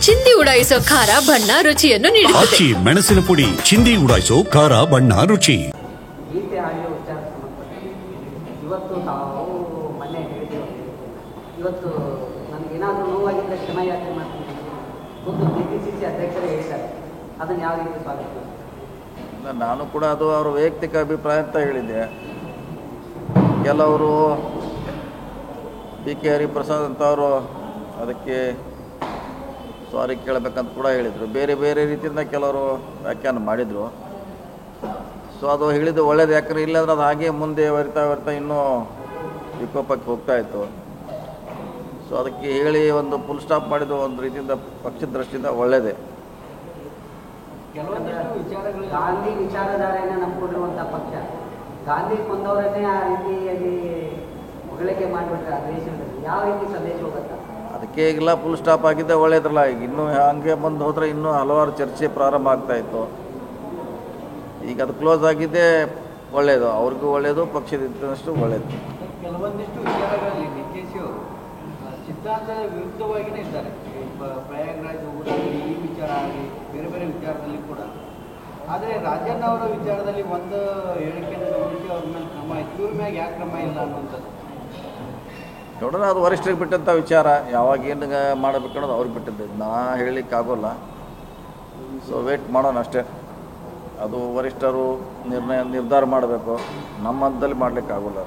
ಚಿಂದಿ ಉಡಾಯಿಸೋ ಖಾರ ಬಣ್ಣ ರುಚಿಯನ್ನು ನೀಡುತ್ತದೆ. ಮೆಣಸಿನ ಪುಡಿ ಚಿಂದಿ ಉಡಾಯಿಸೋ ಖಾರ ಬಣ್ಣ ರುಚಿ. ಗೀತೆ ಹಾಡಿನ ಉಚ್ಚಾರ ಇವತ್ತು ನಾವು ಮೊನ್ನೆ ಹೇಳಿದ್ದೇವೆ. ಇವತ್ತು ನನಗೇನಾದರೂ ನೋವಾಗಿದ್ದರೆ ಕ್ಷಮೆಯಾಚನೆ ಮಾಡ್ತೀನಿ ಒಂದು KPCC ಅಧ್ಯಕ್ಷರೇ ಹೇಳಿದ್ದಾರೆ. ಅದನ್ನು ಯಾವ ರೀತಿ ಸ್ವಾಗತ? ನಾನು ಕೂಡ ಅದು ಅವರ ವೈಯಕ್ತಿಕ ಅಭಿಪ್ರಾಯ ಅಂತ ಹೇಳಿದ್ದೆ. ಕೆಲವರು PK ಹರಿಪ್ರಸಾದ್ ಅಂತವರು ಅದಕ್ಕೆ ಸಾರಿ ಕೇಳಬೇಕಂತ ಕೂಡ ಹೇಳಿದರು. ಬೇರೆ ಬೇರೆ ರೀತಿಯಿಂದ ಕೆಲವರು ವ್ಯಾಖ್ಯಾನ ಮಾಡಿದರು. ಸೊ ಅದು ಹೇಳಿದ್ದು ಒಳ್ಳೇದು. ಯಾಕಂದರೆ ಇಲ್ಲಾಂದ್ರೆ ಅದು ಹಾಗೆ ಮುಂದೆ ಬರ್ತಾ ಇನ್ನೂ ವಿಕೋಪಕ್ಕೆ ಹೋಗ್ತಾಯಿತ್ತು. ಸೊ ಅದಕ್ಕೆ ಹೇಳಿ ಒಂದು ಫುಲ್ ಸ್ಟಾಪ್ ಮಾಡಿದ್ದು ಒಂದು ರೀತಿಯಿಂದ ಪಕ್ಷದ ದೃಷ್ಟಿಯಿಂದ ಒಳ್ಳೆಯದೇ. ಗಾಂಧಿ ವಿಚಾರಧಾರೆಯನ್ನು ನಂಬಿಕೊಂಡಿರುವಂಥ ಪಕ್ಷ ಗಾಂಧಿ ಕೊಂದವರನ್ನೇ ಆ ರೀತಿಯಾಗಿ ಹೊಗಳಿಕೆ ಮಾಡಿಬಿಟ್ರೆ ದೇಶದಲ್ಲಿ ಯಾವ ರೀತಿ ಸಂದೇಶ ಹೋಗುತ್ತೆ? ಅದಕ್ಕೆ ಈಗೆಲ್ಲ ಫುಲ್ ಸ್ಟಾಪ್ ಆಗಿದ್ದೆ ಒಳ್ಳೇದ್ರಲ್ಲ. ಈಗ ಇನ್ನೂ ಹಂಗೆ ಬಂದು ಹೋದರೆ ಇನ್ನೂ ಹಲವಾರು ಚರ್ಚೆ ಪ್ರಾರಂಭ ಆಗ್ತಾಯಿತ್ತು. ಈಗ ಅದು ಕ್ಲೋಸ್ ಆಗಿದ್ದೇ ಒಳ್ಳೆಯದು, ಅವ್ರಿಗೂ ಒಳ್ಳೆಯದು, ಪಕ್ಷದಷ್ಟು ಒಳ್ಳೆಯದು. ಕೆಲವೊಂದಿಷ್ಟು ವಿಚಾರಗಳಲ್ಲಿ DKC ಅವರು ಸಿದ್ಧಾಂತದ ವಿರುದ್ಧವಾಗಿಯೇ ಇದ್ದಾರೆ. ಪ್ರಯಾಗರಾಜ್ ಊರಲ್ಲಿ ಈ ವಿಚಾರ ಆಗಲಿ ಬೇರೆ ಬೇರೆ ವಿಚಾರದಲ್ಲಿ ಕೂಡ. ಆದರೆ ರಾಜಣ್ಣ ಅವರ ವಿಚಾರದಲ್ಲಿ ಒಂದು ಹೇಳಿಕೆಯನ್ನು ಗಮನಿಸಿ ಅವ್ರ ಮೇಲೆ ಕ್ರಮ ಆಯಿತು, ಇವ್ರ ಮ್ಯಾಗ ಯಾಕೆ ಕ್ರಮ ಇಲ್ಲ ಅನ್ನುವಂಥದ್ದು ನೋಡೋಣ. ಅದು ವರಿಷ್ಠರಿಗೆ ಬಿಟ್ಟಂಥ ವಿಚಾರ. ಯಾವಾಗ ಏನು ಮಾಡಬೇಕು ಅನ್ನೋದು ಅವ್ರಿಗೆ ಬಿಟ್ಟಿದ್ದು, ನಾ ಹೇಳಲಿಕ್ಕಾಗೋಲ್ಲ. ಸೊ ವೇಟ್ ಮಾಡೋಣ ಅಷ್ಟೇ. ಅದು ವರಿಷ್ಠರು ನಿರ್ಧಾರ ಮಾಡಬೇಕು. ನಮ್ಮ ಹಂತದಲ್ಲಿ ಮಾಡಲಿಕ್ಕಾಗೋಲ್ಲ.